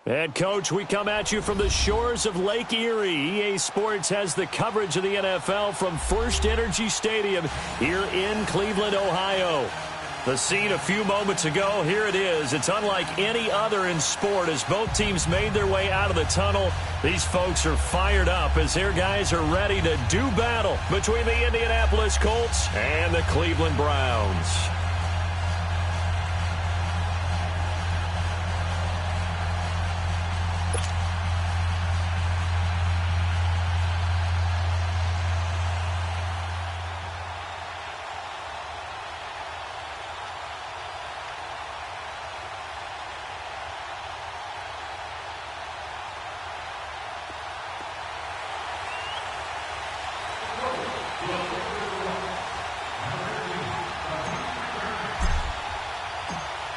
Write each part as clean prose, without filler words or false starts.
Head coach, we come at you from the shores of Lake Erie. EA Sports has the coverage of the NFL from First Energy Stadium here in Cleveland, Ohio. The scene a few moments ago, here it is. It's unlike any other in sport as both teams made their way out of the tunnel. These folks are fired up as their guys are ready to do battle between the Indianapolis Colts and the Cleveland Browns.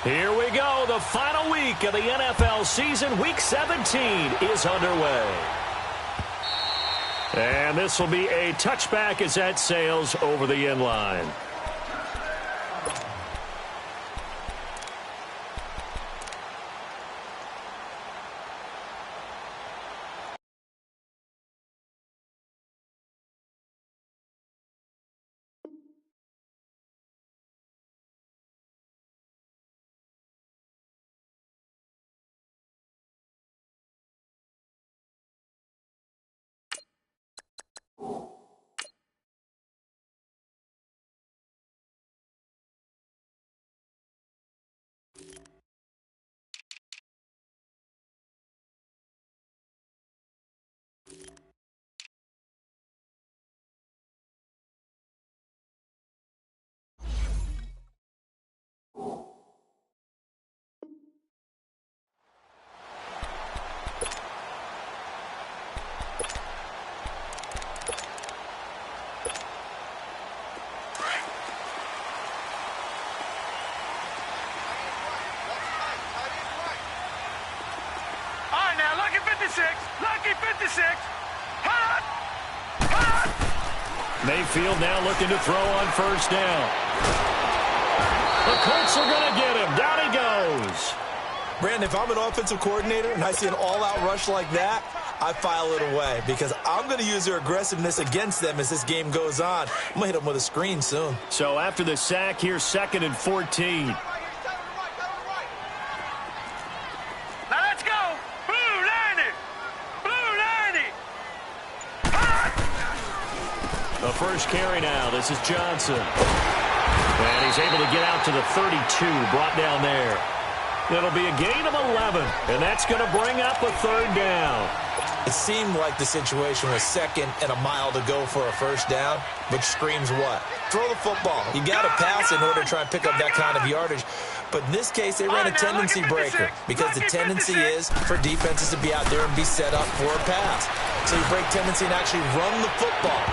Here we go. The final week of the NFL season. Week 17 is underway. And this will be a touchback as that sails over the end line. Lucky 56. Hot! Hot! Mayfield now looking to throw on first down. The Colts are going to get him. Down he goes. Brandon, if I'm an offensive coordinator and I see an all-out rush like that, I file it away because I'm going to use their aggressiveness against them as this game goes on. I'm going to hit them with a screen soon. So after the sack, here's 2nd and 14. The first carry now. This is Johnson. And he's able to get out to the 32, brought down there. It'll be a gain of 11, and that's going to bring up a 3rd down. It seemed like the situation was 2nd and a mile to go for a first down, but screams what? Throw the football. You got to pass in order to try and pick up that kind of yardage. But in this case, they ran a tendency breaker because the tendency is for defenses to be out there and be set up for a pass. So you break tendency and actually run the football.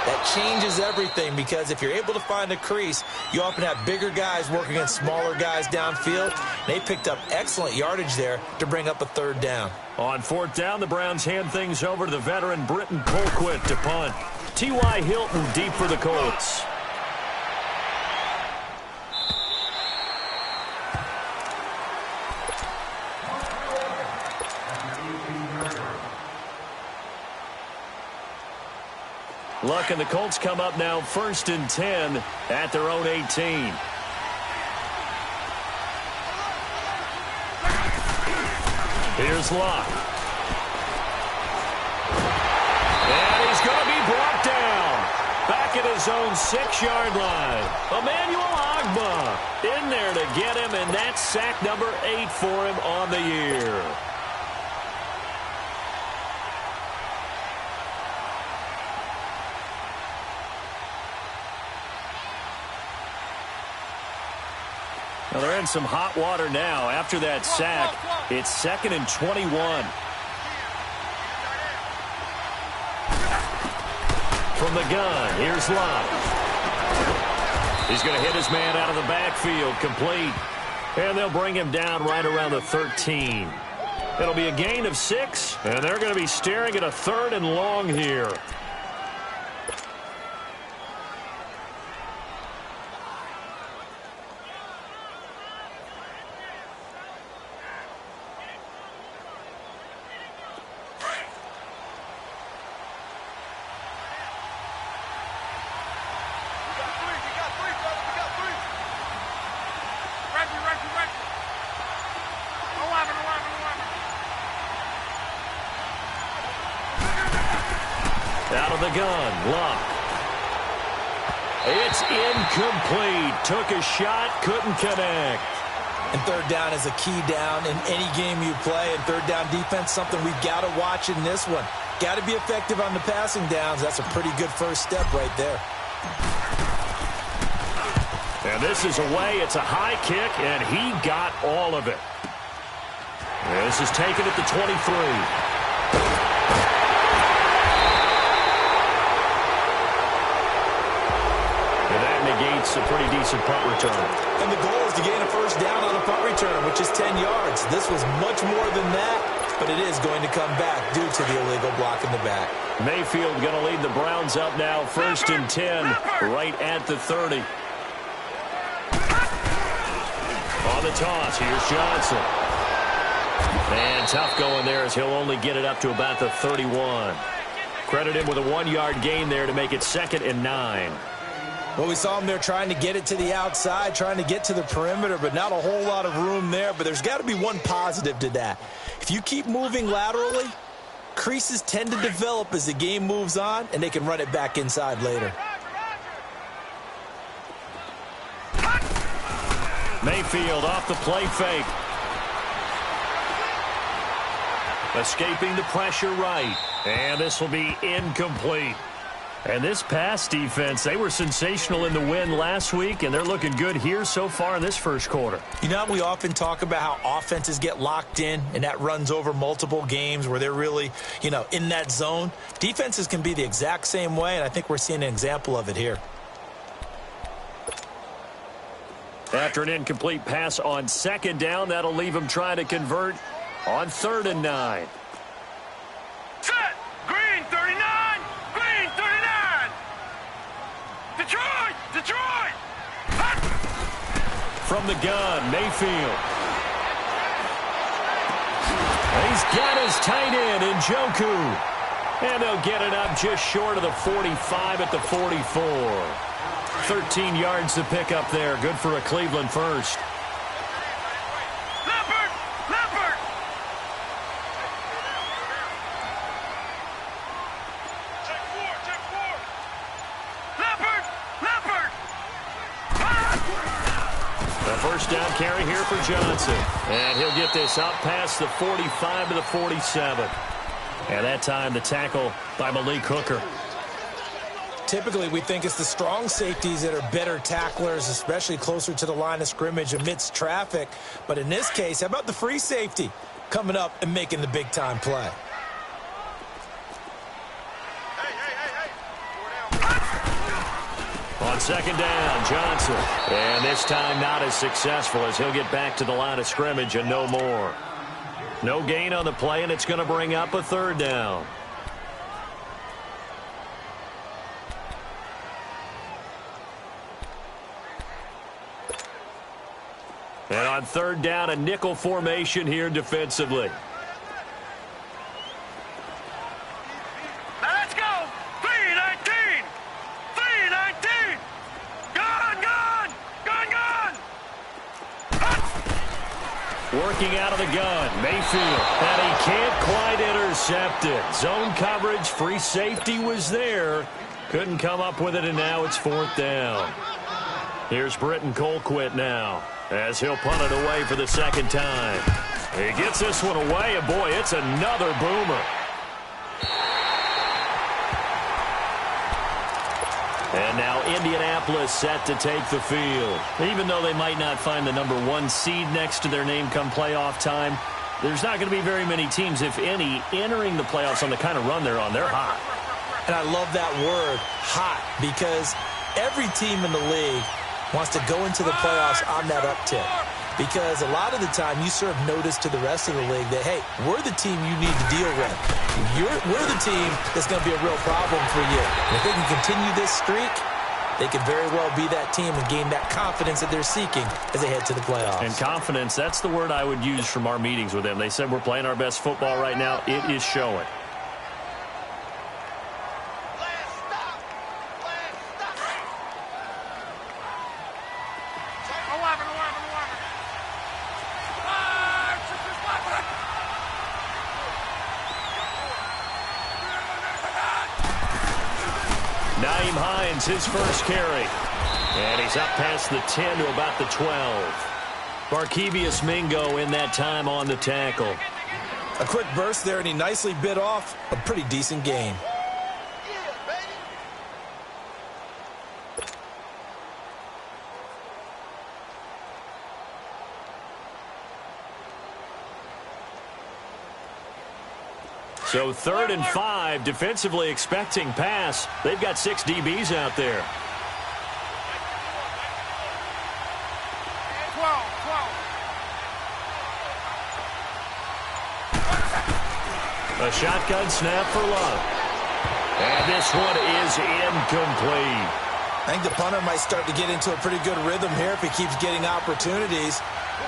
That changes everything because if you're able to find a crease, you often have bigger guys working against smaller guys downfield. They picked up excellent yardage there to bring up a 3rd down. On 4th down, the Browns hand things over to the veteran Britton Colquitt to punt. T.Y. Hilton deep for the Colts. Luck and the Colts come up now 1st and 10 at their own 18. Here's Luck. And he's going to be brought down. Back at his own 6-yard line. Emmanuel Ogbah in there to get him, and that's sack number 8 for him on the year. Well, they're in some hot water now. After that sack, it's 2nd and 21. From the gun, here's Lott. He's going to hit his man out of the backfield, complete. And they'll bring him down right around the 13. It'll be a gain of 6, and they're going to be staring at a 3rd and long here. Out of the gun, Luck. It's incomplete. Took a shot, couldn't connect. And third down is a key down in any game you play. And third down defense, something we've got to watch in this one. Got to be effective on the passing downs. That's a pretty good first step right there. And this is away. It's a high kick, and he got all of it. This is taken at the 23. And that negates a pretty decent punt return. And the goal is to gain a first down on the punt return, which is 10 yards. This was much more than that, but it is going to come back due to the illegal block in the back. Mayfield going to lead the Browns up now, 1st and 10, right at the 30. On the toss, here's Johnson. And tough going there as he'll only get it up to about the 31. Credit him with a 1-yard gain there to make it 2nd and 9. Well, we saw him there trying to get it to the outside, trying to get to the perimeter, but not a whole lot of room there. But there's got to be one positive to that. If you keep moving laterally, creases tend to develop as the game moves on, and they can run it back inside later. Mayfield off the play fake. Escaping the pressure right. And this will be incomplete. And this pass defense, they were sensational in the win last week, and they're looking good here so far in this first quarter. You know, we often talk about how offenses get locked in, and that runs over multiple games where they're really, in that zone. Defenses can be the exact same way, and I think we're seeing an example of it here. After an incomplete pass on 2nd down, that'll leave him trying to convert on 3rd and 9. Set. Green 39. Green 39. Detroit. Detroit. Hot. From the gun, Mayfield. He's got his tight end in Njoku. And they'll get it up just short of the 45 at the 44. 13 yards to pick up there. Good for a Cleveland first. Leopard. Leopard. Check 4. Check 4. Leopard. Leopard. The first down carry here for Johnson. And he'll get this up past the 45 to the 47. And that time the tackle by Malik Hooker. Typically, we think it's the strong safeties that are better tacklers, especially closer to the line of scrimmage amidst traffic. But in this case, how about the free safety coming up and making the big-time play? On 2nd down, Johnson. And this time not as successful as he'll get back to the line of scrimmage and no more. No gain on the play, and it's going to bring up a 3rd down. And on 3rd down, a nickel formation here defensively. Let's go. 319. 319. Gun, gun. Gun, gun. Hot. Working out of the gun, Mayfield. And he can't quite intercept it. Zone coverage, free safety was there. Couldn't come up with it, and now it's 4th down. Here's Britton Colquitt now, as he'll punt it away for the 2nd time. He gets this one away, and boy, it's another boomer. And now Indianapolis set to take the field. Even though they might not find the #1 seed next to their name come playoff time, there's not going to be very many teams, if any, entering the playoffs on the kind of run they're on. They're hot. And I love that word, hot, because every team in the league wants to go into the playoffs on that uptick. Because a lot of the time you serve notice to the rest of the league that, hey, we're the team you need to deal with. We're the team that's going to be a real problem for you. And if they can continue this streak, they could very well be that team and gain that confidence that they're seeking as they head to the playoffs. And confidence, that's the word I would use from our meetings with them. They said we're playing our best football right now. It is showing. Nyheim Hines, his first carry. And he's up past the 10 to about the 12. Barkevious Mingo in that time on the tackle. A quick burst there, and he nicely bit off a pretty decent gain. So 3rd and 5, defensively expecting pass. They've got 6 DBs out there. 12. A shotgun snap for Love. And this one is incomplete. I think the punter might start to get into a pretty good rhythm here if he keeps getting opportunities.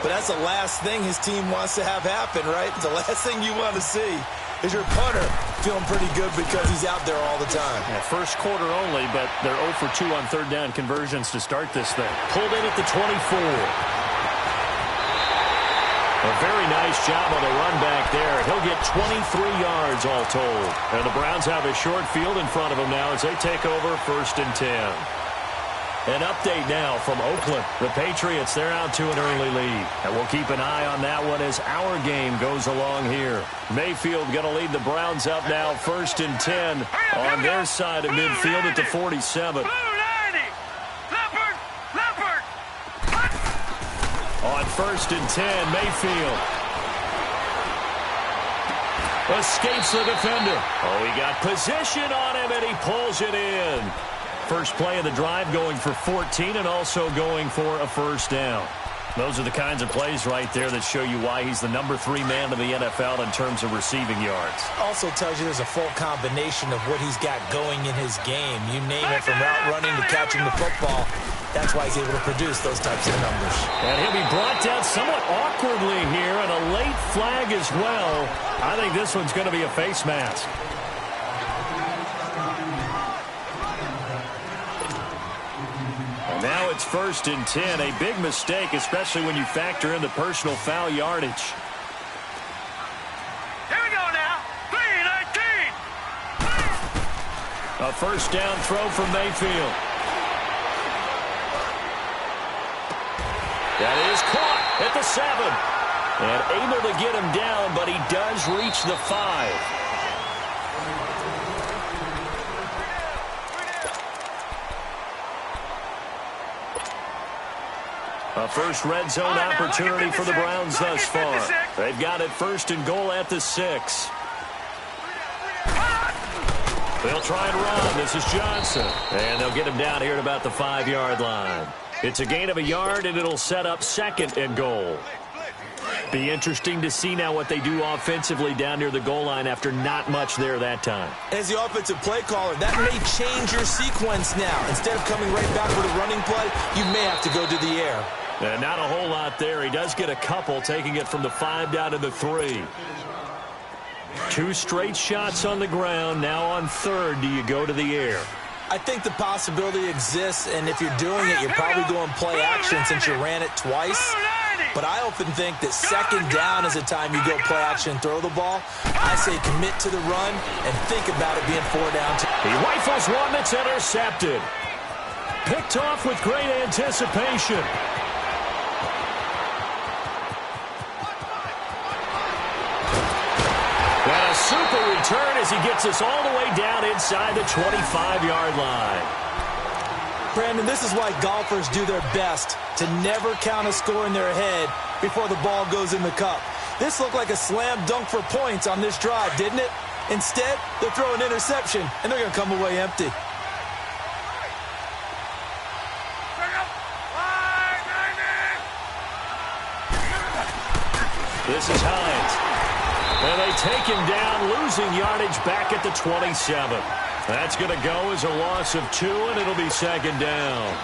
But that's the last thing his team wants to have happen, right? The last thing you want to see is your punter feeling pretty good because he's out there all the time. Yeah, first quarter only, but they're 0 for 2 on 3rd down conversions to start this thing. Pulled in at the 24. A very nice job on the run back there. He'll get 23 yards all told. And the Browns have a short field in front of them now as they take over 1st and 10. An update now from Oakland. The Patriots, they're out to an early lead. And we'll keep an eye on that one as our game goes along here. Mayfield going to lead the Browns up now 1st and 10 on their side of midfield at the 47. On 1st and 10, Mayfield escapes the defender. Oh, he got position on him, and he pulls it in. First play of the drive going for 14 and also going for a 1st down. Those are the kinds of plays right there that show you why he's the number 3 man in the NFL in terms of receiving yards. Also tells you there's a full combination of what he's got going in his game. You name it, from route running to catching the football. That's why he's able to produce those types of numbers. And he'll be brought down somewhat awkwardly here, and a late flag as well. I think this one's going to be a face mask. And now it's 1st and 10. A big mistake, especially when you factor in the personal foul yardage. Here we go now. 3-19. A 1st down throw from Mayfield. That is caught at the 7. And able to get him down, but he does reach the 5. A first red zone opportunity for the Browns thus far. They've got it 1st and goal at the 6. They'll try and run. This is Johnson. And they'll get him down here at about the 5-yard line. It's a gain of a yard, and it'll set up 2nd and goal. Be interesting to see now what they do offensively down near the goal line after not much there that time. As the offensive play caller, that may change your sequence now. Instead of coming right back with a running play, you may have to go to the air. Not a whole lot there. He does get a couple, taking it from the 5 down to the 3. 2 straight shots on the ground. Now on 3rd, do you go to the air? I think the possibility exists, and if you're doing it, you're probably going play action since you ran it twice. But I often think that 2nd down is the time you go play action and throw the ball. I say commit to the run and think about it being 4 down. He rifles one that's intercepted. Picked off with great anticipation. And a super return as he gets us all the way down inside the 25-yard line. Brandon, this is why golfers do their best to never count a score in their head before the ball goes in the cup. This looked like a slam dunk for points on this drive, didn't it? Instead, they'll throw an interception, and they're going to come away empty. This is Hines. And they take him down, losing yardage back at the 27. That's going to go as a loss of 2, and it'll be 2nd down.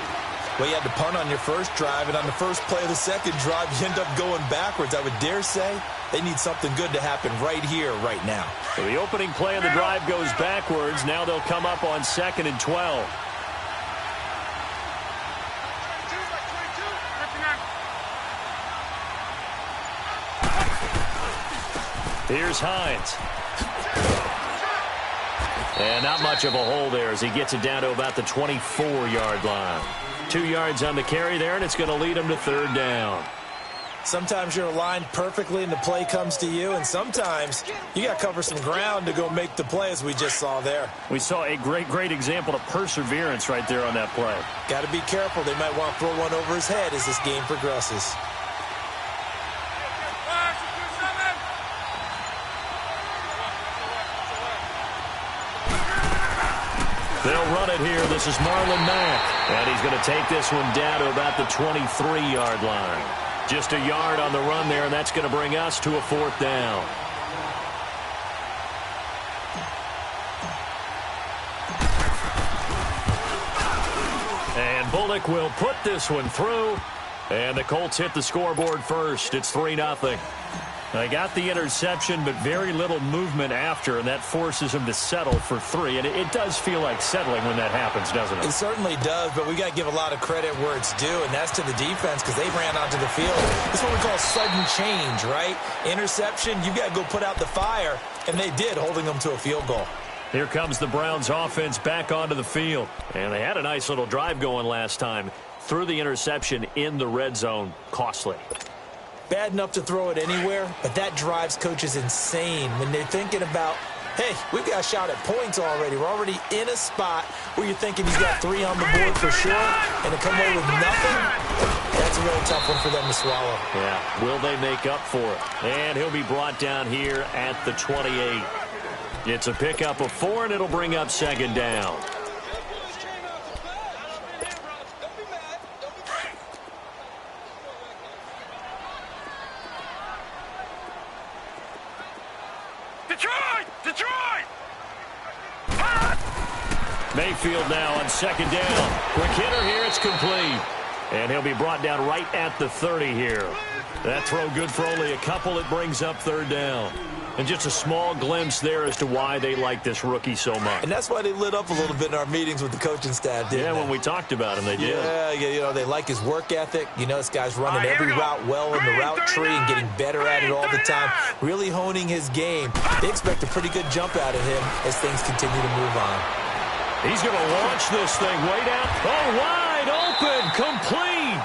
Well, you had to punt on your first drive, and on the first play of the second drive, you end up going backwards. I would dare say they need something good to happen right here, right now. So the opening play of the drive goes backwards. Now they'll come up on 2nd and 12. Here's Hines. And not much of a hole there as he gets it down to about the 24-yard line. 2 yards on the carry there, and it's going to lead him to third down. Sometimes you're aligned perfectly and the play comes to you, and sometimes you got to cover some ground to go make the play, as we just saw there. We saw a great example of perseverance right there on that play. Got to be careful. They might want to throw one over his head as this game progresses. They'll run it here. This is Marlon Mack, and he's going to take this one down to about the 23-yard line. Just a yard on the run there, and that's going to bring us to a fourth down. And Bullock will put this one through, and the Colts hit the scoreboard first. It's 3-0. They got the interception, but very little movement after, and that forces them to settle for 3. And it does feel like settling when that happens, doesn't it? It certainly does, but we got to give a lot of credit where it's due, and that's to the defense because they ran onto the field. It's what we call sudden change, right? Interception, you got to go put out the fire, and they did, holding them to a field goal. Here comes the Browns offense back onto the field. And they had a nice little drive going last time. Threw the interception in the red zone. Costly. Bad enough to throw it anywhere, but that drives coaches insane when they're thinking about, hey, we've got a shot at points already. We're already in a spot where you're thinking he's got 3 on the board for sure, and to come away with nothing, that's a really tough one for them to swallow. Yeah, will they make up for it? And he'll be brought down here at the 28. It's a pickup of 4, and it'll bring up second down. Detroit! Mayfield now on second down. Quick hitter here, it's complete. And he'll be brought down right at the 30 here. That throw good for only a couple. It brings up third down. And just a small glimpse there as to why they like this rookie so much. And that's why they lit up a little bit in our meetings with the coaching staff, didn't they? When we talked about him, they did. Yeah, they like his work ethic. This guy's running every route well in the route tree and getting better at it all the time, really honing his game. They expect a pretty good jump out of him as things continue to move on. He's going to launch this thing way down. Oh, wide open, complete.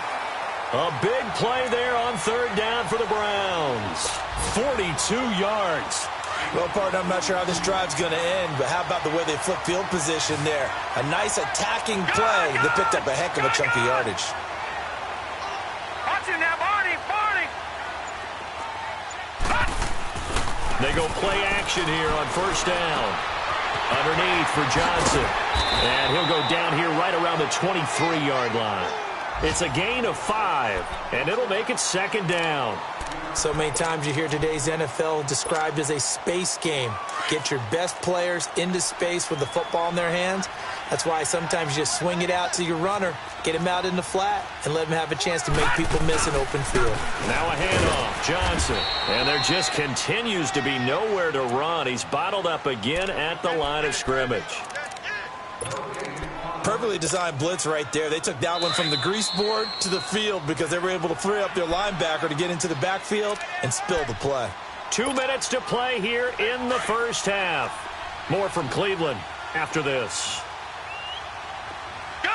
A big play there on third down for the Browns. 42 yards. Well, partner, I'm not sure how this drive's going to end, but how about the way they flip field position there? A nice attacking play that picked up a heck of a chunk of yardage. Watch it now, Barney! They go play action here on first down. Underneath for Johnson. And he'll go down here right around the 23-yard line. It's a gain of 5, and it'll make it second down. So many times you hear today's NFL described as a space game. Get your best players into space with the football in their hands. That's why sometimes you just swing it out to your runner, get him out in the flat, and let him have a chance to make people miss an open field. Now a handoff, Johnson. And there just continues to be nowhere to run. He's bottled up again at the line of scrimmage. Perfectly designed blitz right there. They took that one from the grease board to the field because they were able to free up their linebacker to get into the backfield and spill the play. 2 minutes to play here in the first half. More from Cleveland after this. Gun!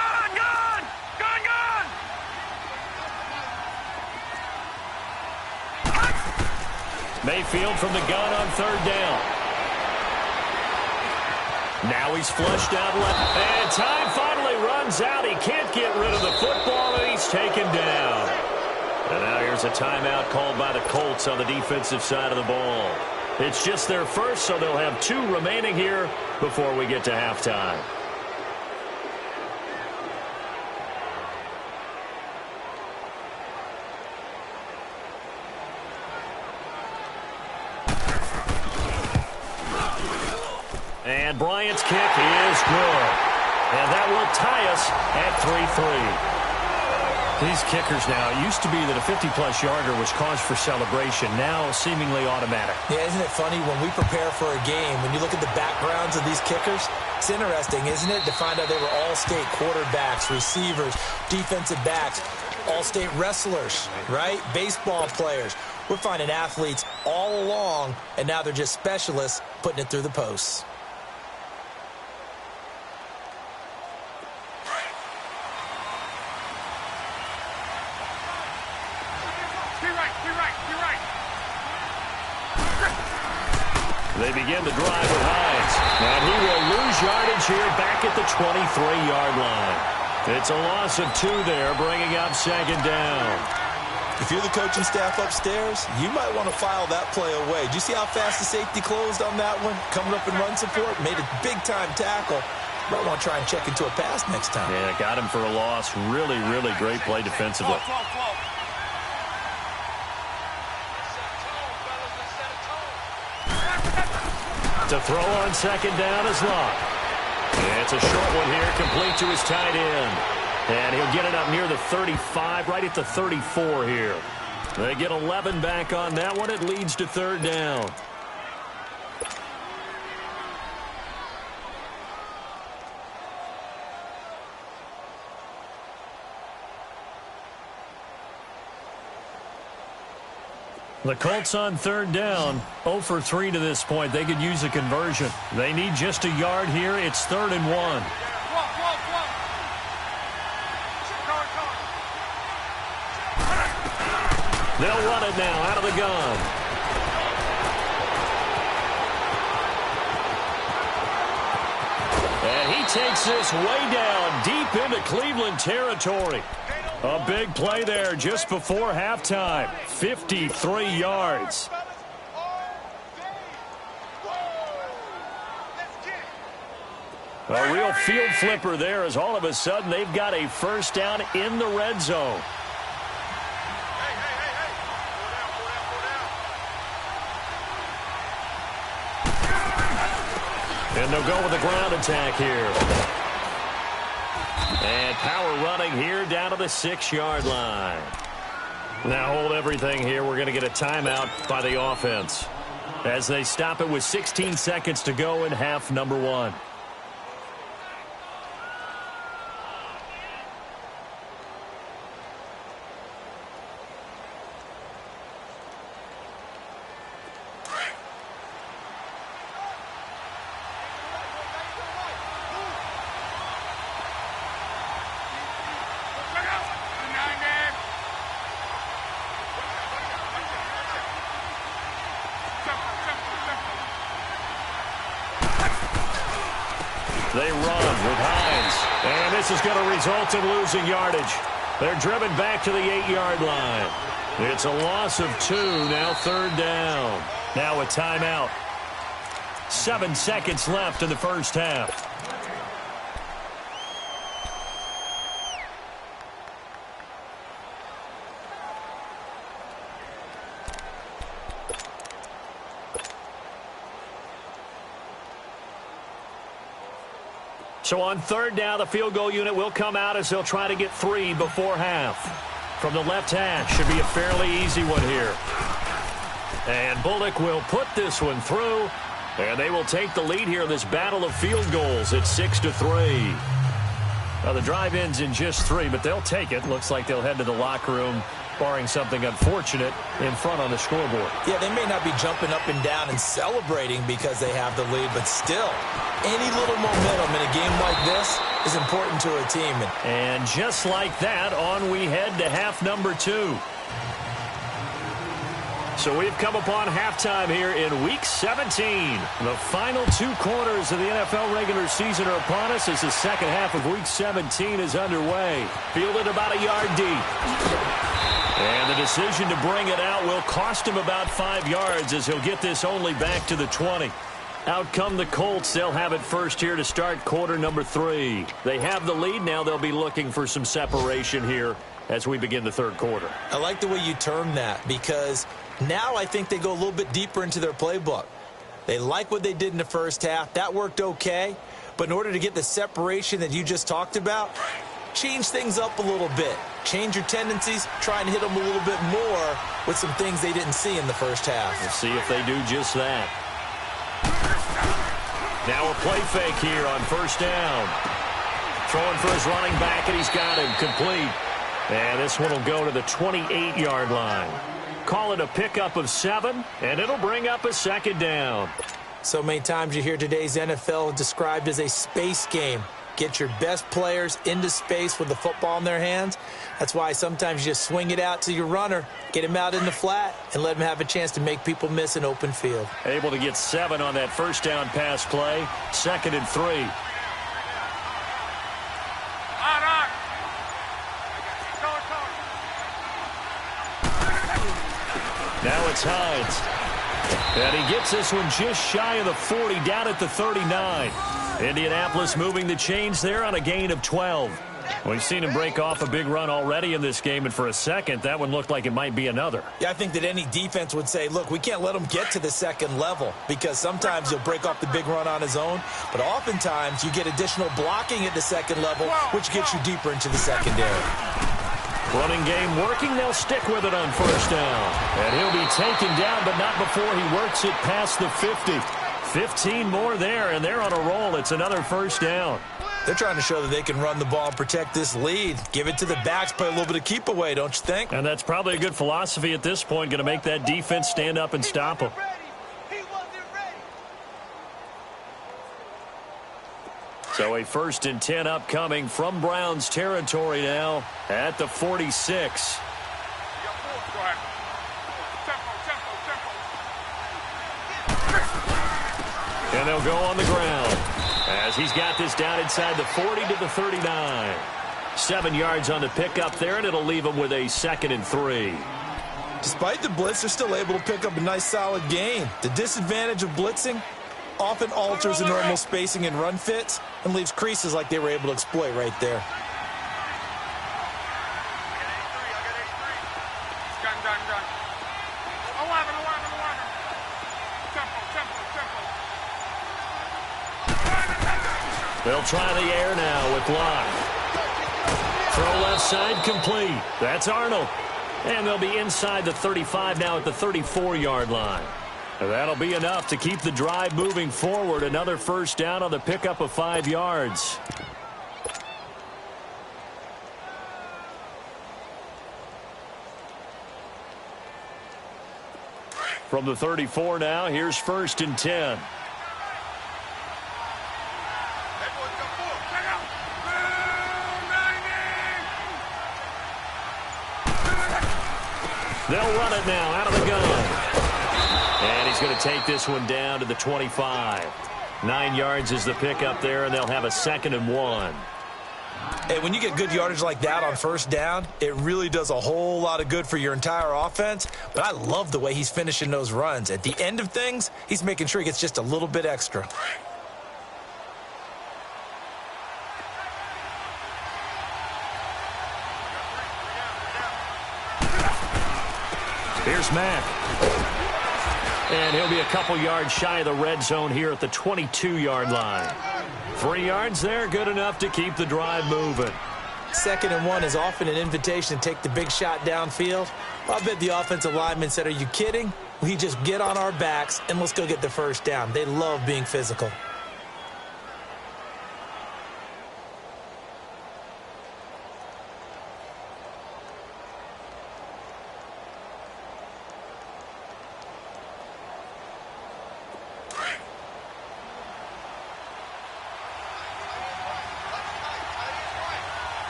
Mayfield from the gun on third down. Now he's flushed out left. And time finally runs out. He can't get rid of the football, and he's taken down. And now here's a timeout called by the Colts on the defensive side of the ball. It's just their first, so they'll have 2 remaining here before we get to halftime. And Bryant's kick is good. And that will tie us at 3-3. These kickers now, it used to be that a 50-plus yarder was cause for celebration. Now seemingly automatic. Yeah, isn't it funny when we prepare for a game, when you look at the backgrounds of these kickers, it's interesting, isn't it, to find out they were all-state quarterbacks, receivers, defensive backs, all-state wrestlers, right? Baseball players. We're finding athletes all along, and now they're just specialists putting it through the posts. They begin the drive with Hines. And he will lose yardage here back at the 23-yard line. It's a loss of 2 there, bringing up second down. If you're the coaching staff upstairs, you might want to file that play away. Do you see how fast the safety closed on that one? Coming up in run support, made a big-time tackle. Might want to try and check into a pass next time. Yeah, got him for a loss. Really, really great play defensively. To throw on second down is Locke. It's a short one here, complete to his tight end. And he'll get it up near the 35, right at the 34 here. They get 11 back on that one. It leads to third down. The Colts on third down, 0 for 3 to this point. They could use a conversion. They need just a yard here. It's 3rd and 1. They'll run it now out of the gun. And he takes this way down deep into Cleveland territory. A big play there just before halftime. 53 yards. A real field flipper there as all of a sudden they've got a first down in the red zone. And they'll go with the ground attack here. And power running here down to the 6-yard line. Now hold everything here. We're going to get a timeout by the offense as they stop it with 16 seconds to go in half number 1. They run with Hines. And this is going to result in losing yardage. They're driven back to the 8-yard line. It's a loss of 2, now third down. Now a timeout. 7 seconds left in the first half. So on third down, the field goal unit will come out as they'll try to get 3 before half. From the left hash, should be a fairly easy one here. And Bullock will put this one through, and they will take the lead here in this battle of field goals at 6-3. Now the drive ends in just 3, but they'll take it. Looks like they'll head to the locker room, barring something unfortunate, in front on the scoreboard. Yeah, they may not be jumping up and down and celebrating because they have the lead, but still, any little momentum in a game like this is important to a team. And just like that, on we head to half number 2. So we've come upon halftime here in Week 17. The final 2 quarters of the NFL regular season are upon us as the second half of Week 17 is underway. Fielded about a yard deep. And the decision to bring it out will cost him about 5 yards as he'll get this only back to the 20. Out come the Colts. They'll have it first here to start quarter number 3. They have the lead now. They'll be looking for some separation here as we begin the third quarter. I like the way you term that because now I think they go a little bit deeper into their playbook. They like what they did in the first half. That worked okay. But in order to get the separation that you just talked about, change things up a little bit. Change your tendencies. Try and hit them a little bit more with some things they didn't see in the first half. We'll see if they do just that. Now a play fake here on first down. Throwing for his running back, and he's got him complete. And this one will go to the 28-yard line. Call it a pickup of 7, and it'll bring up a second down. So many times you hear today's NFL described as a space game. get your best players into space with the football in their hands. That's why sometimes you just swing it out to your runner, get him out in the flat, and let him have a chance to make people miss an open field. Able to get 7 on that first down pass play. 2nd and 3. Now it's Hines. And he gets this one just shy of the 40, down at the 39. Indianapolis moving the chains there on a gain of 12. We've seen him break off a big run already in this game, and for a second, that one looked like it might be another. Yeah, I think that any defense would say, look, we can't let him get to the second level, because sometimes he'll break off the big run on his own, but oftentimes you get additional blocking at the second level, which gets you deeper into the secondary. Running game working. They'll stick with it on first down. And he'll be taken down, but not before he works it past the 50. 15 more there, and they're on a roll. It's another first down. They're trying to show that they can run the ball and protect this lead. Give it to the backs, play a little bit of keep away, don't you think? And that's probably a good philosophy at this point, going to make that defense stand up and stop them. So a 1st and 10 upcoming from Browns territory now at the 46. And they'll go on the ground as he's got this down inside the 40 to the 39. 7 yards on the pickup there, and it'll leave him with a 2nd and 3. Despite the blitz, they're still able to pick up a nice solid gain. The disadvantage of blitzing often alters the normal spacing and run fits and leaves creases like they were able to exploit right there. They'll try the air now with Locke. Throw left side complete. That's Arnold. And they'll be inside the 35 now at the 34-yard line. And that'll be enough to keep the drive moving forward. Another first down on the pickup of 5 yards. From the 34 now, here's 1st and 10. They'll run it now out of the gun. And he's going to take this one down to the 25. 9 yards is the pickup there, and they'll have a 2nd and 1. Hey, when you get good yardage like that on first down, it really does a whole lot of good for your entire offense. But I love the way he's finishing those runs. At the end of things, he's making sure he gets just a little bit extra. Here's Mack. And he'll be a couple yards shy of the red zone here at the 22-yard line. 3 yards there, good enough to keep the drive moving. 2nd and 1 is often an invitation to take the big shot downfield. I bet the offensive lineman said, are you kidding? We just get on our backs and let's go get the first down. They love being physical.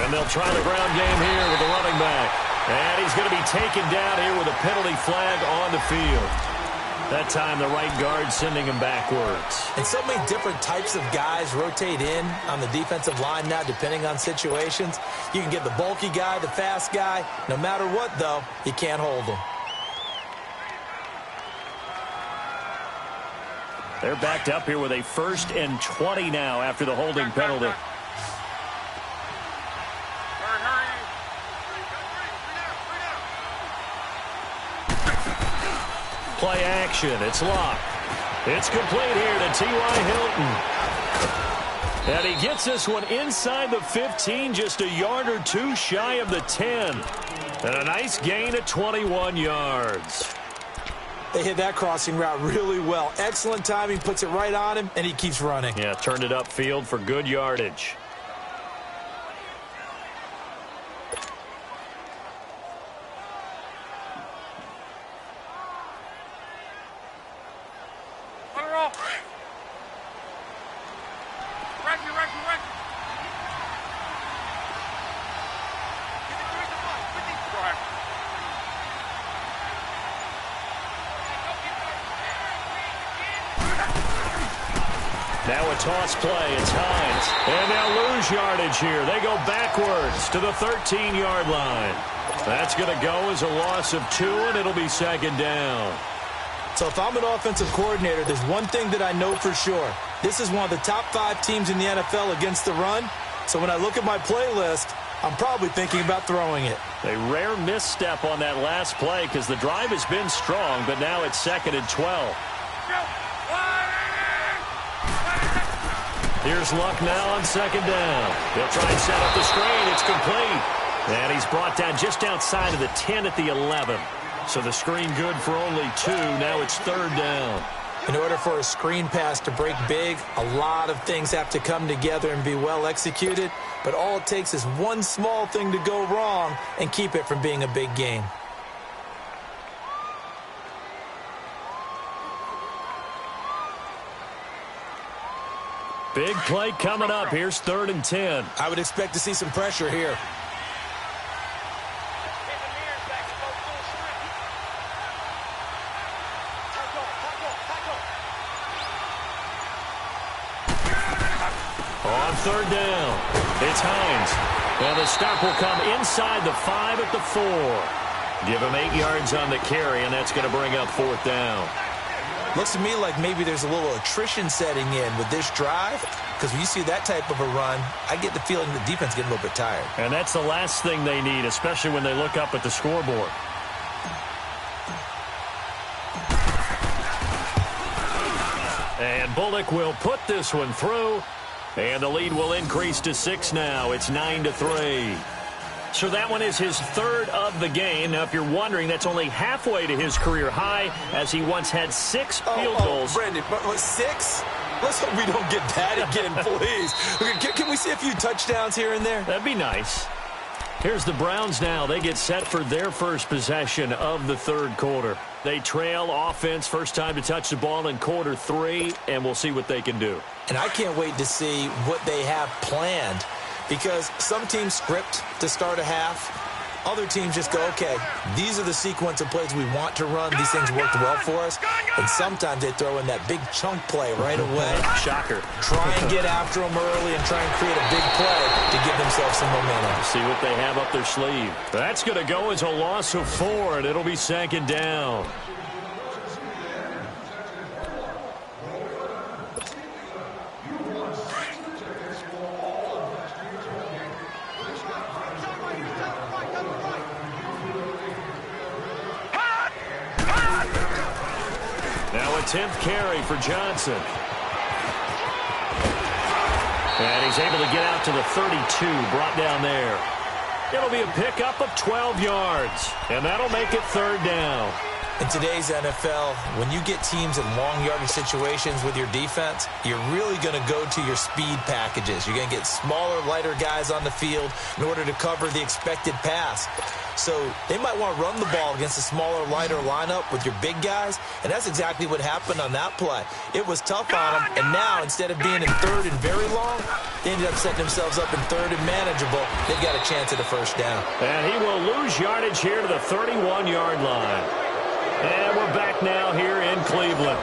And they'll try the ground game here with the running back. And he's going to be taken down here with a penalty flag on the field. That time the right guard sending him backwards. And so many different types of guys rotate in on the defensive line now depending on situations. You can get the bulky guy, the fast guy. No matter what, though, you can't hold them. They're backed up here with a 1st and 20 now after the holding penalty. Play action. It's Locke. It's complete here to T.Y. Hilton. And he gets this one inside the 15, just a yard or two shy of the 10. And a nice gain of 21 yards. They hit that crossing route really well. Excellent timing, puts it right on him, and he keeps running. Yeah, turned it upfield for good yardage. Now a toss play. It's Hines. And they'll lose yardage here. They go backwards to the 13-yard line. That's going to go as a loss of 2, and it'll be second down. So if I'm an offensive coordinator, there's one thing that I know for sure. This is one of the top 5 teams in the NFL against the run. So when I look at my playlist, I'm probably thinking about throwing it. A rare misstep on that last play because the drive has been strong, but now it's 2nd and 12. Here's Luck now on 2nd down. They'll try and set up the screen. It's complete. And he's brought down just outside of the 10 at the 11. So the screen good for only 2. Now it's 3rd down. In order for a screen pass to break big, a lot of things have to come together and be well executed. But all it takes is one small thing to go wrong and keep it from being a big game. Big play coming up. Here's 3rd and 10. I would expect to see some pressure here. On 3rd down, it's Hines. And the stop will come inside the 5 at the 4. Give him 8 yards on the carry, and that's going to bring up 4th down. Looks to me like maybe there's a little attrition setting in with this drive, because when you see that type of a run, I get the feeling the defense getting a little bit tired. And that's the last thing they need, especially when they look up at the scoreboard. And Bullock will put this one through, and the lead will increase to 6 now. It's 9-3. So that one is his 3rd of the game. Now, if you're wondering, that's only halfway to his career high, as he once had 6 field goals. Brandon, but 6? Let's hope we don't get that again, please. Can we see a few touchdowns here and there? That'd be nice. Here's the Browns now. They get set for their first possession of the 3rd quarter. They trail offense, first time to touch the ball in quarter 3, and we'll see what they can do. And I can't wait to see what they have planned, because some teams script to start a half. Other teams just go, okay, these are the sequence of plays we want to run. These things worked well for us. And sometimes they throw in that big chunk play right away. Shocker. Try and get after them early and try and create a big play to give themselves some momentum. See what they have up their sleeve. That's going to go as a loss of 4, and it'll be 2nd down. Now a 10th carry for Johnson. And he's able to get out to the 32, brought down there. It'll be a pickup of 12 yards, and that'll make it 3rd down. In today's NFL, when you get teams in long yardage situations with your defense, you're really going to go to your speed packages. You're going to get smaller, lighter guys on the field in order to cover the expected pass. So they might want to run the ball against a smaller, lighter lineup with your big guys, and that's exactly what happened on that play. It was tough on them, and now instead of being in 3rd and very long, they ended up setting themselves up in 3rd and manageable. They've got a chance at a first down. And he will lose yardage here to the 31-yard line. And we're back now here in Cleveland.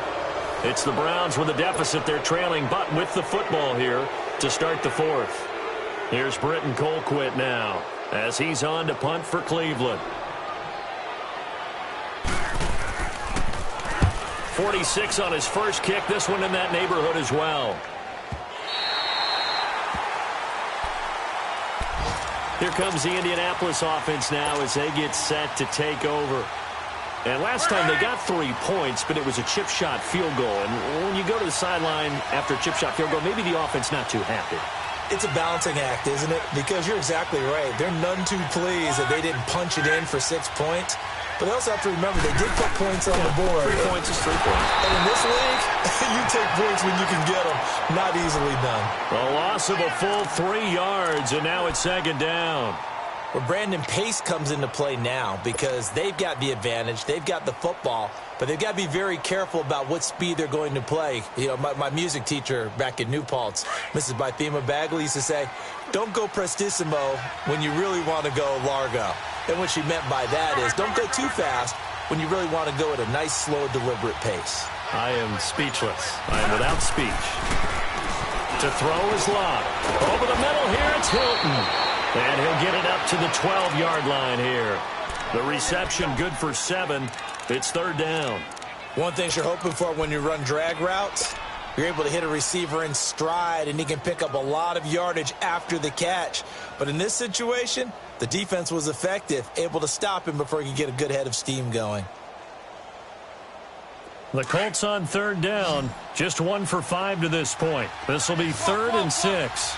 It's the Browns with a deficit. They're trailing, but with the football here to start the 4th. Here's Britton Colquitt now as he's on to punt for Cleveland. 46 on his first kick. This one in that neighborhood as well. Here comes the Indianapolis offense now as they get set to take over. And last time they got 3 points, but it was a chip shot field goal. And when you go to the sideline after a chip shot field goal, maybe the offense not too happy. It's a balancing act, isn't it? Because you're exactly right. They're none too pleased that they didn't punch it in for 6 points. But they also have to remember they did put points on the board. 3 points is 3 points. And in this league, you take points when you can get them. Not easily done. A loss of a full 3 yards, and now it's 2nd down. Well, Brandon, pace comes into play now because they've got the advantage. They've got the football, but they've got to be very careful about what speed they're going to play. You know, my music teacher back in New Paltz, Mrs. Bythema Bagley, used to say, don't go prestissimo when you really want to go largo. And what she meant by that is don't go too fast when you really want to go at a nice, slow, deliberate pace. I am speechless. I am without speech. To throw is Locke. Over the middle here, it's Hilton. And he'll get it up to the 12-yard line here. The reception good for 7. It's third down. One thing you're hoping for when you run drag routes, you're able to hit a receiver in stride, and he can pick up a lot of yardage after the catch. But in this situation, the defense was effective, able to stop him before he could get a good head of steam going. The Colts on third down, just 1 for 5 to this point. This will be 3rd and 6.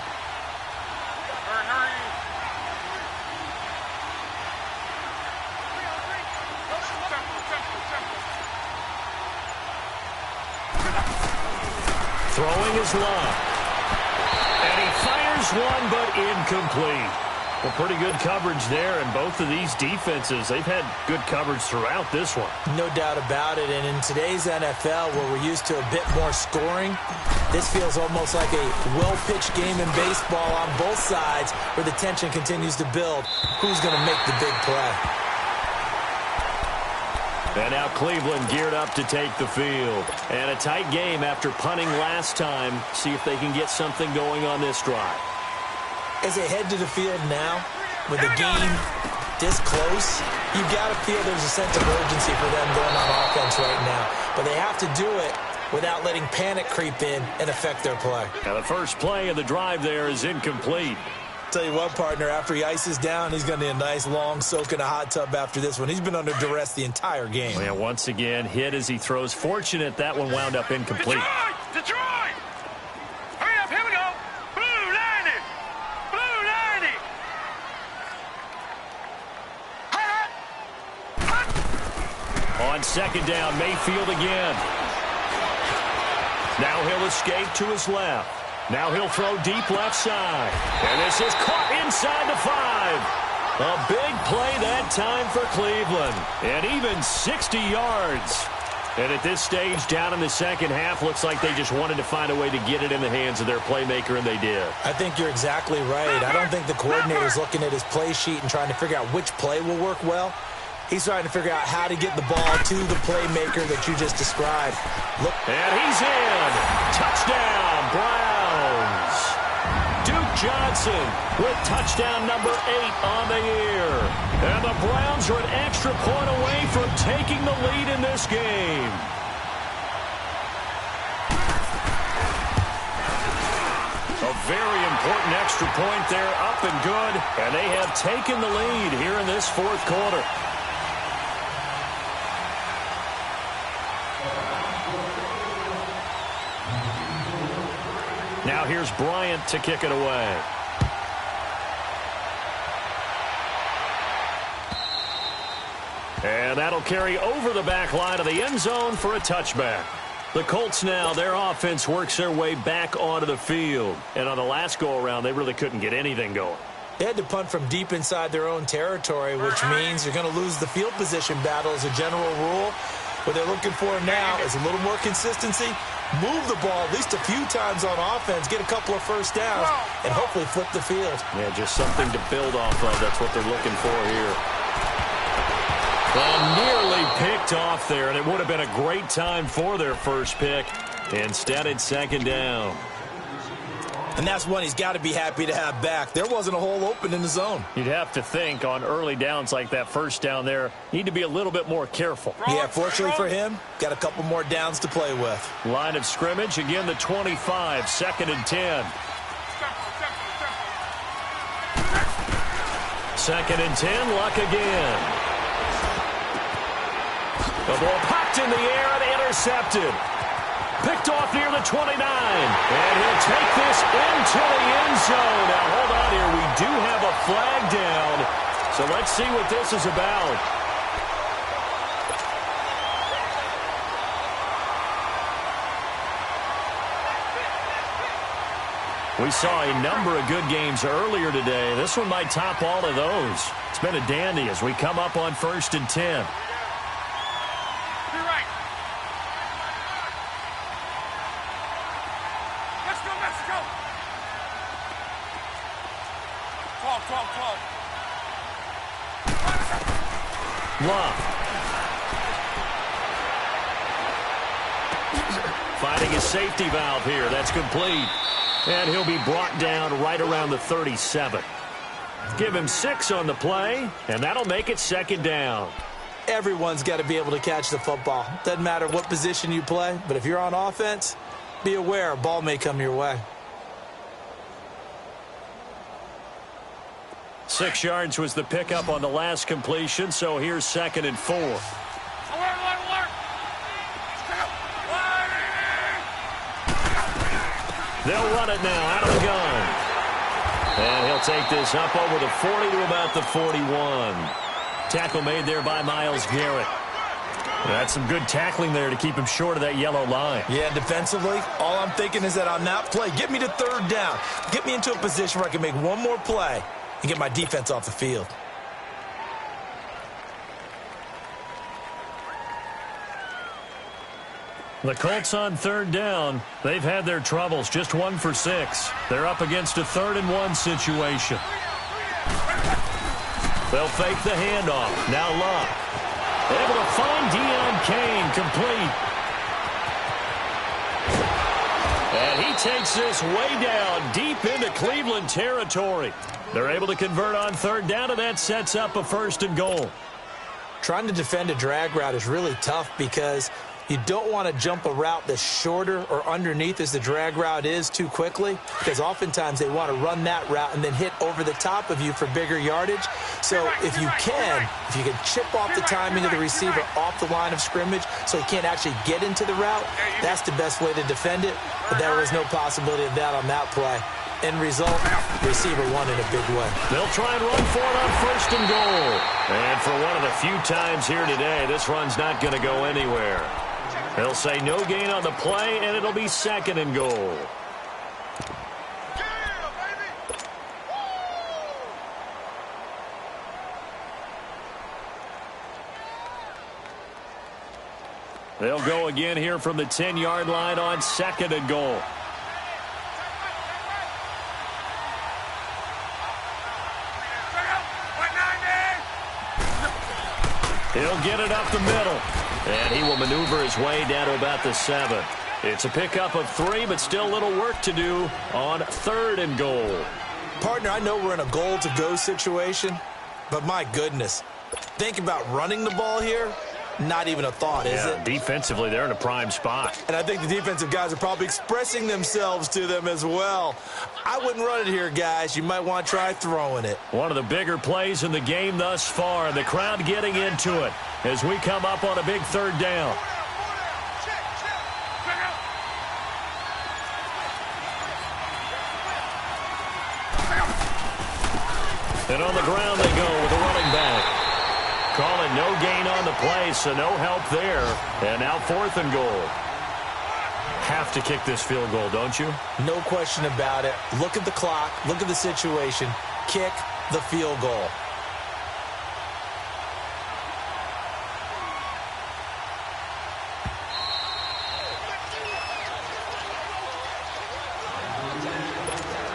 Throwing is Locke. And he fires one, but incomplete. Well, pretty good coverage there, and both of these defenses, they've had good coverage throughout this one. No doubt about it, and in today's NFL, where we're used to a bit more scoring, this feels almost like a well-pitched game in baseball on both sides, where the tension continues to build. Who's going to make the big play? And now Cleveland geared up to take the field. And a tight game after punting last time. See if they can get something going on this drive. As they head to the field now, with the game this close, you've got to feel there's a sense of urgency for them going on offense right now. But they have to do it without letting panic creep in and affect their play. Now the first play of the drive there is incomplete. Tell you what, partner, after he ices down, he's going to need a nice long soak in a hot tub after this one. He's been under duress the entire game. Well, yeah, once again, hit as he throws. Fortunate that one wound up incomplete. Detroit! Hurry up, here we go! Blue 90! Blue 90! On second down, Mayfield again. Now he'll escape to his left. Now he'll throw deep left side. And this is caught inside the 5. A big play that time for Cleveland. And even 60 yards. And at this stage, down in the second half, looks like they just wanted to find a way to get it in the hands of their playmaker, and they did. I think you're exactly right. I don't think the coordinator's looking at his play sheet and trying to figure out which play will work well. He's trying to figure out how to get the ball to the playmaker that you just described. Look. And he's in. Touchdown, Browns. Duke Johnson with touchdown number 8 on the year. And the Browns are an extra point away from taking the lead in this game. A very important extra point there, up and good. And they have taken the lead here in this fourth quarter. Now here's Bryant to kick it away. And that'll carry over the back line of the end zone for a touchback. The Colts now, their offense works their way back onto the field. And on the last go-around, they really couldn't get anything going. They had to punt from deep inside their own territory, which means you're going to lose the field position battle as a general rule. What they're looking for now is a little more consistency. Move the ball at least a few times on offense, get a couple of first downs, and hopefully flip the field. Yeah, just something to build off of. That's what they're looking for here. Well, nearly picked off there, and it would have been a great time for their first pick. Instead, it's second down. And that's one he's got to be happy to have back. There wasn't a hole open in the zone. You'd have to think on early downs like that first down there, need to be a little bit more careful. Yeah, fortunately for him, got a couple more downs to play with. Line of scrimmage, again the 25, 2nd and 10. 2nd and 10, Luck again. The ball popped in the air and intercepted. Picked off near the 29. And he'll take this into the end zone. Now, hold on here. We do have a flag down. So let's see what this is about. We saw a number of good games earlier today. This one might top all of those. It's been a dandy as we come up on 1st and 10. Love. Finding his safety valve here. That's complete. And he'll be brought down right around the 37. Give him 6 on the play, and that'll make it second down. Everyone's got to be able to catch the football. Doesn't matter what position you play, but if you're on offense, be aware a ball may come your way. 6 yards was the pickup on the last completion, so here's 2nd and 4. They'll run it now out of the gun. And he'll take this up over the 40 to about the 41. Tackle made there by Myles Garrett. That's some good tackling there to keep him short of that yellow line. Yeah, defensively, all I'm thinking is that on that play, get me to 3rd down. Get me into a position where I can make one more play and get my defense off the field. The Colts on 3rd down. They've had their troubles, just 1 for 6. They're up against a 3rd and 1 situation. They'll fake the handoff. Now Luck. Able to find Deion Kane, complete. And he takes this way down, deep into Cleveland territory. They're able to convert on 3rd down, and that sets up a 1st and goal. Trying to defend a drag route is really tough because you don't want to jump a route that's shorter or underneath as the drag route is too quickly, because oftentimes they want to run that route and then hit over the top of you for bigger yardage. So if you can chip off the timing of the receiver off the line of scrimmage so he can't actually get into the route, that's the best way to defend it. But there was no possibility of that on that play. End result, receiver won in a big way. They'll try and run for it on 1st and goal. And for one of the few times here today, this run's not going to go anywhere. They'll say no gain on the play, and it'll be 2nd and goal. They'll go again here from the 10-yard line on 2nd and goal. He'll get it up the middle. And he will maneuver his way down to about the 7. It's a pickup of 3, but still a little work to do on 3rd and goal. Partner, I know we're in a goal-to-go situation, but my goodness, think about running the ball here. Not even a thought, is it? Defensively, they're in a prime spot. And I think the defensive guys are probably expressing themselves to them as well. I wouldn't run it here, guys. You might want to try throwing it. One of the bigger plays in the game thus far. The crowd getting into it as we come up on a big 3rd down. And on the ground they go with a running back. Calling no gain on the play, so no help there. And now 4th and goal. Have to kick this field goal, don't you? No question about it. Look at the clock. Look at the situation. Kick the field goal.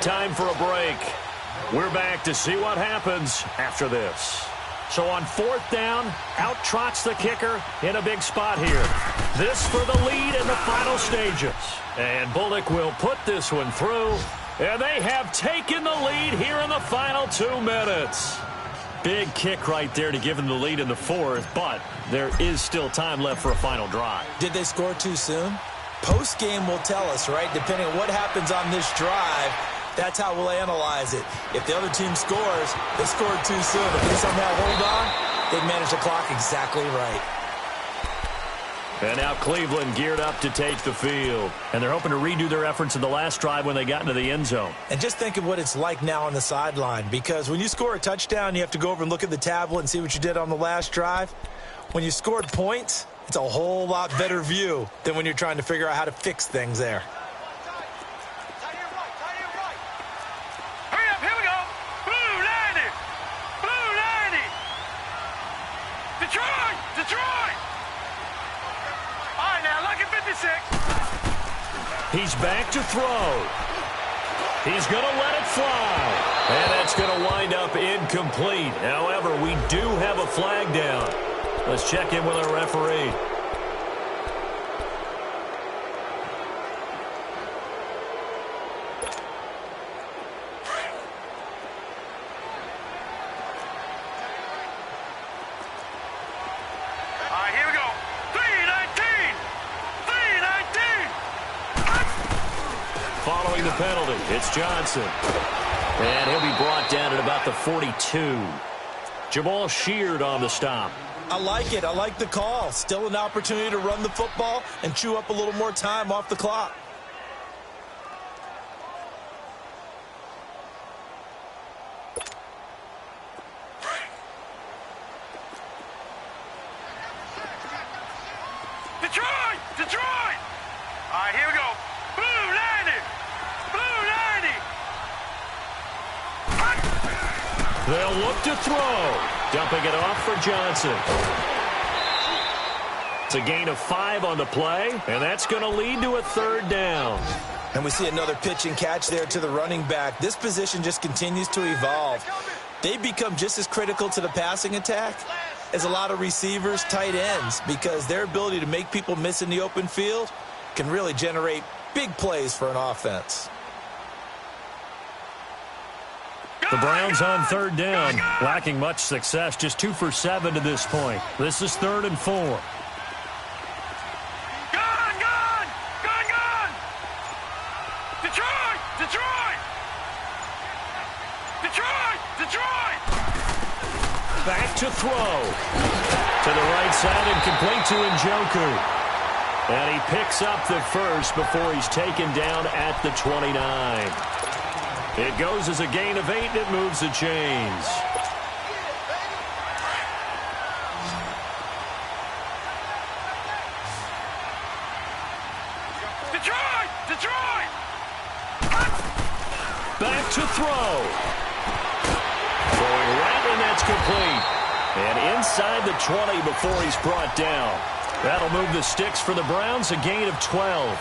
Time for a break. We're back to see what happens after this. So on 4th down, out trots the kicker in a big spot here. This for the lead in the final stages. And Bullock will put this one through. And they have taken the lead here in the final 2 minutes. Big kick right there to give them the lead in the 4th, but there is still time left for a final drive. Did they score too soon? Post-game will tell us, right? Depending on what happens on this drive, that's how we'll analyze it. If the other team scores, they scored too soon. If they somehow hold on, they've managed the clock exactly right. And now Cleveland geared up to take the field. And they're hoping to redo their efforts in the last drive when they got into the end zone. And just think of what it's like now on the sideline. Because when you score a touchdown, you have to go over and look at the tablet and see what you did on the last drive. When you scored points, it's a whole lot better view than when you're trying to figure out how to fix things there. He's back to throw. He's going to let it fly. And that's going to wind up incomplete. However, we do have a flag down. Let's check in with our referee. the penalty. It's Johnson. And he'll be brought down at about the 42. Jamal Sheard on the stop. I like it. I like the call. Still an opportunity to run the football and chew up a little more time off the clock. Detroit! Detroit! All right, here we go. Blue 90! Blue 90! They'll look to throw. Dumping it off for Johnson. It's a gain of 5 on the play, and that's going to lead to a third down. And we see another pitch and catch there to the running back. This position just continues to evolve. They become just as critical to the passing attack as a lot of receivers, tight ends, because their ability to make people miss in the open field can really generate big plays for an offense. The Browns on third down, lacking much success, just 2 for 7 to this point. This is 3rd and 4. Gone! Gone! Gone! Gone! Detroit! Detroit! Detroit! Detroit! Back to throw. To the right side and complete to Njoku. And he picks up the first before he's taken down at the 29. It goes as a gain of 8, and it moves the chains. Detroit! Detroit! Back to throw. Going right, and that's complete. And inside the 20 before he's brought down. That'll move the sticks for the Browns, a gain of 12.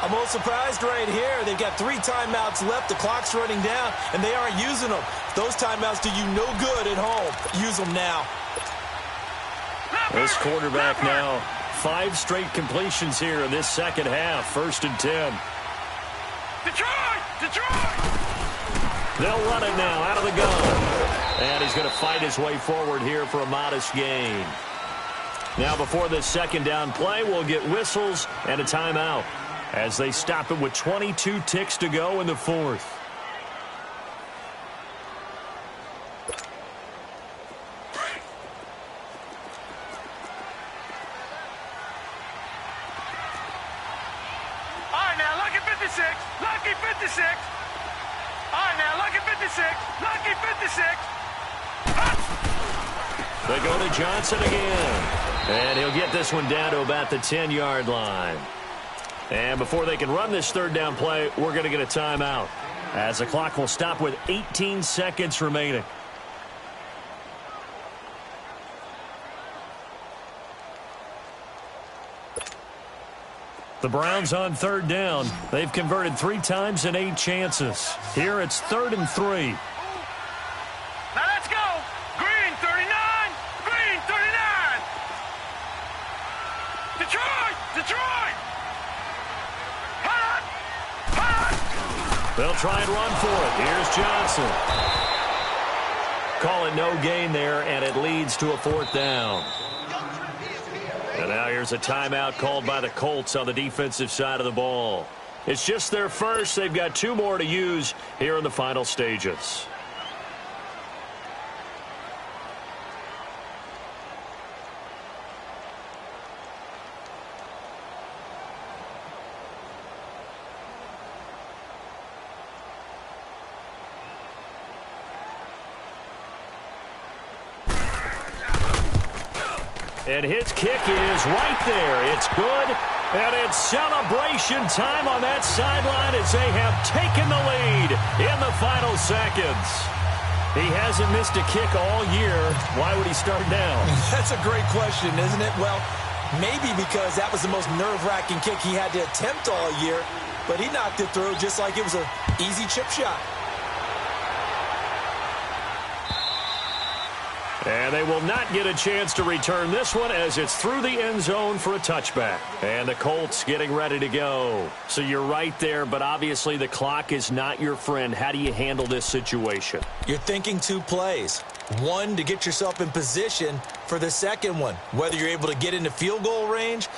I'm a little surprised right here. They've got 3 timeouts left. The clock's running down, and they aren't using them. Those timeouts do you no good at home. Use them now. This quarterback now, 5 straight completions here in this second half. 1st and 10. Detroit! Detroit! They'll run it now out of the gun. And he's going to fight his way forward here for a modest gain. Now before this second down play, we'll get whistles and a timeout as they stop it with 22 ticks to go in the 4th. All right, now, lucky 56. Lucky 56. All right, now, lucky 56. Lucky 56. They go to Johnson again. And he'll get this one down to about the 10-yard line. And before they can run this third down play, we're going to get a timeout, as the clock will stop with 18 seconds remaining. The Browns on third down. They've converted 3 times in 8 chances. Here it's 3rd and 3. Now let's go. Green 39. Green 39. Detroit. Detroit. Hot. Hot. They'll try and run for it. Here's Johnson. Call it no gain there, and it leads to a 4th down. And now here's a timeout called by the Colts on the defensive side of the ball. It's just their first. They've got 2 more to use here in the final stages. And his kick is right there. It's good. And it's celebration time on that sideline as they have taken the lead in the final seconds. He hasn't missed a kick all year. Why would he start now? That's a great question, isn't it? Well, maybe because that was the most nerve-wracking kick he had to attempt all year, but he knocked it through just like it was an easy chip shot. And they will not get a chance to return this one as it's through the end zone for a touchback. And the Colts getting ready to go. So you're right there, but obviously the clock is not your friend. How do you handle this situation? You're thinking 2 plays. One, to get yourself in position for the second one, whether you're able to get into field goal range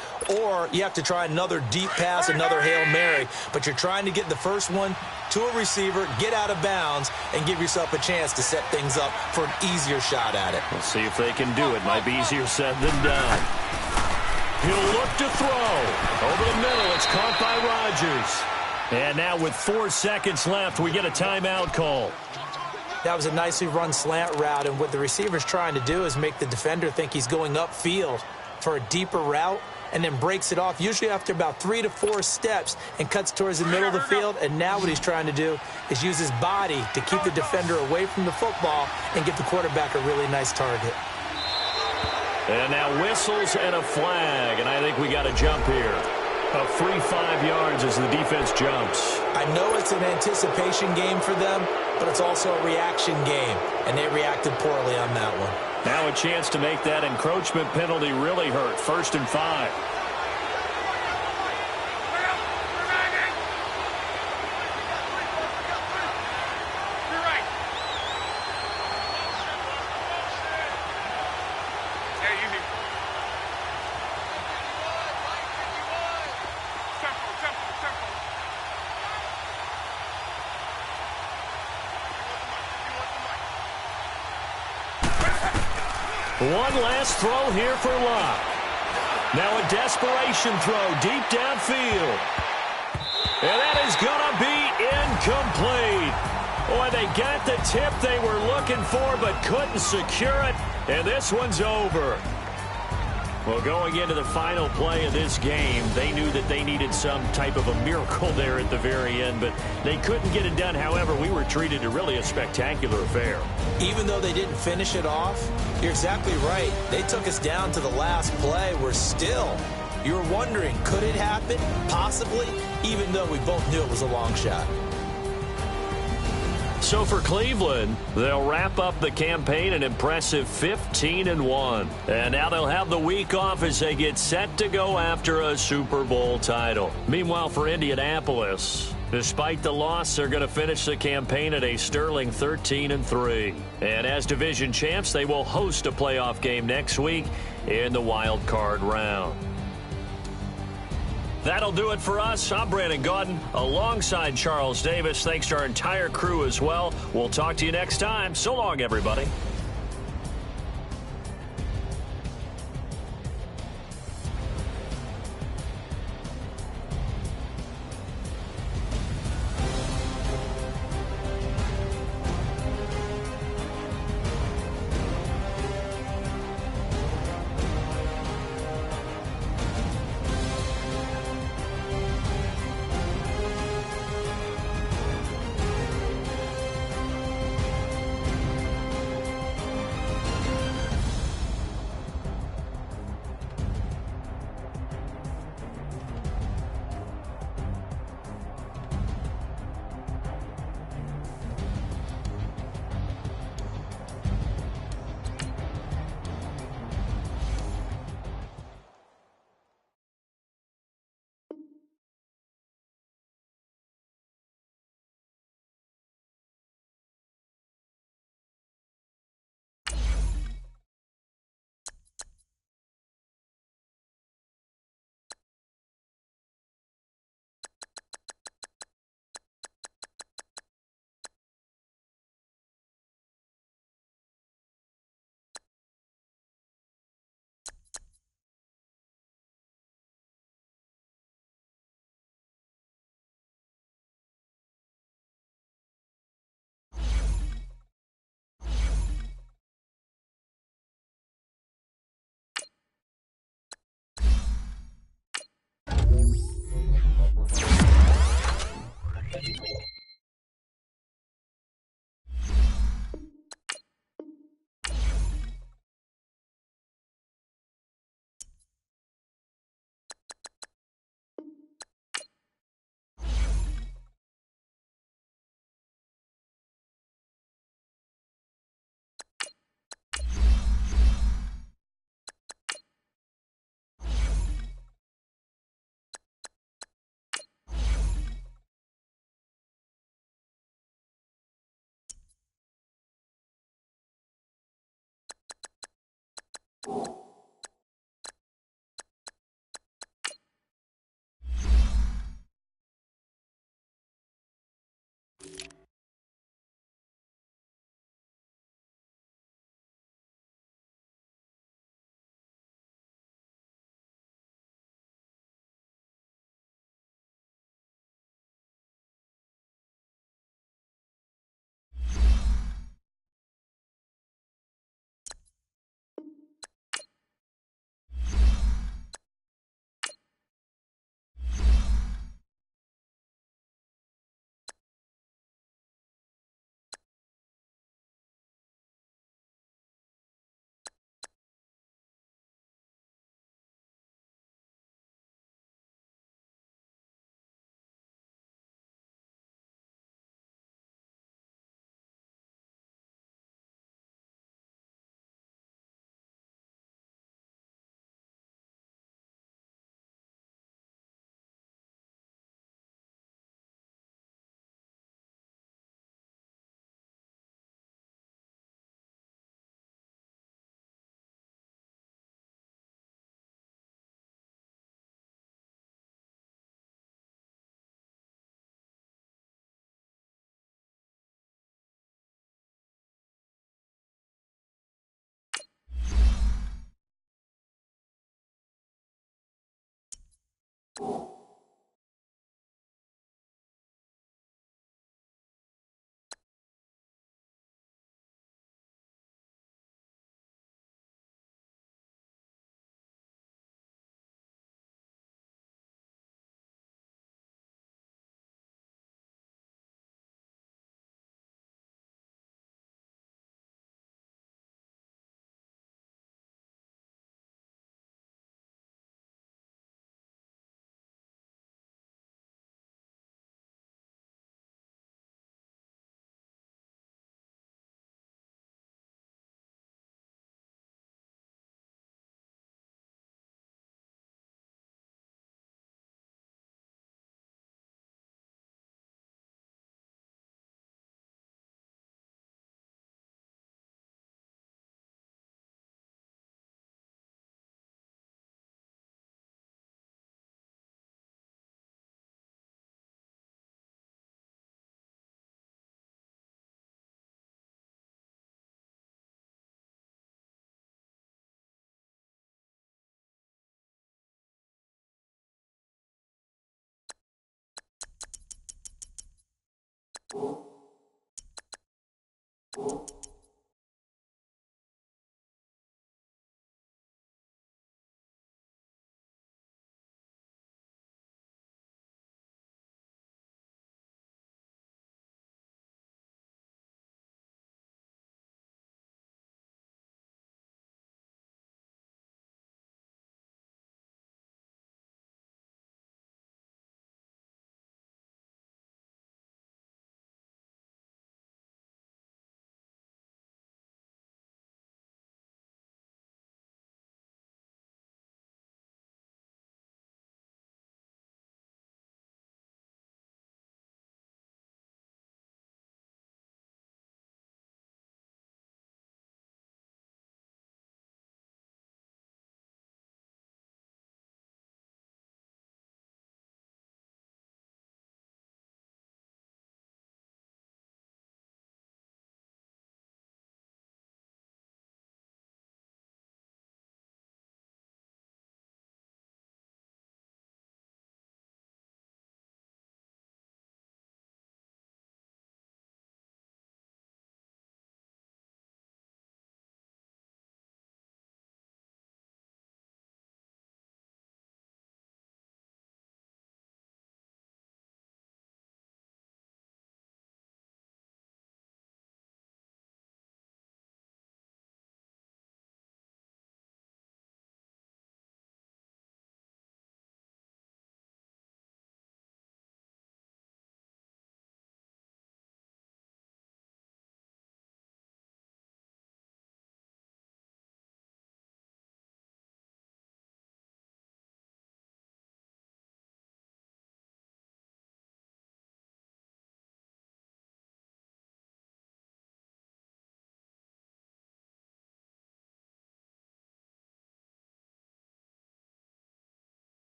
or you have to try another deep pass, another Hail Mary. But you're trying to get the first one to a receiver, get out of bounds, and give yourself a chance to set things up for an easier shot at it. We'll see if they can do it. Might be easier said than done. He'll look to throw. Over the middle, it's caught by Rodgers. And now with 4 seconds left, we get a timeout call. That was a nicely run slant route, and what the receiver's trying to do is make the defender think he's going upfield for a deeper route and then breaks it off, usually after about 3 to 4 steps, and cuts towards the middle of the field. And now what he's trying to do is use his body to keep the defender away from the football and give the quarterback a really nice target. And now whistles and a flag, and I think we got a jump here. A free 5 yards as the defense jumps. I know it's an anticipation game for them, but it's also a reaction game, and they reacted poorly on that one. Now a chance to make that encroachment penalty really hurt. 1st and 5. One last throw here for Locke. Now a desperation throw deep downfield. And that is going to be incomplete. Boy, they got the tip they were looking for but couldn't secure it. And this one's over. Well, going into the final play of this game, they knew that they needed some type of a miracle there at the very end, but they couldn't get it done. However, we were treated to really a spectacular affair. Even though they didn't finish it off, you're exactly right. They took us down to the last play. We're still, you're wondering, could it happen? Possibly, even though we both knew it was a long shot. So for Cleveland, they'll wrap up the campaign an impressive 15-1. And now they'll have the week off as they get set to go after a Super Bowl title. Meanwhile, for Indianapolis, despite the loss, they're going to finish the campaign at a sterling 13-3. And as division champs, they will host a playoff game next week in the wild card round. That'll do it for us. I'm Brandon Gaudin alongside Charles Davis. Thanks to our entire crew as well. We'll talk to you next time. So long, everybody.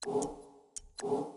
you.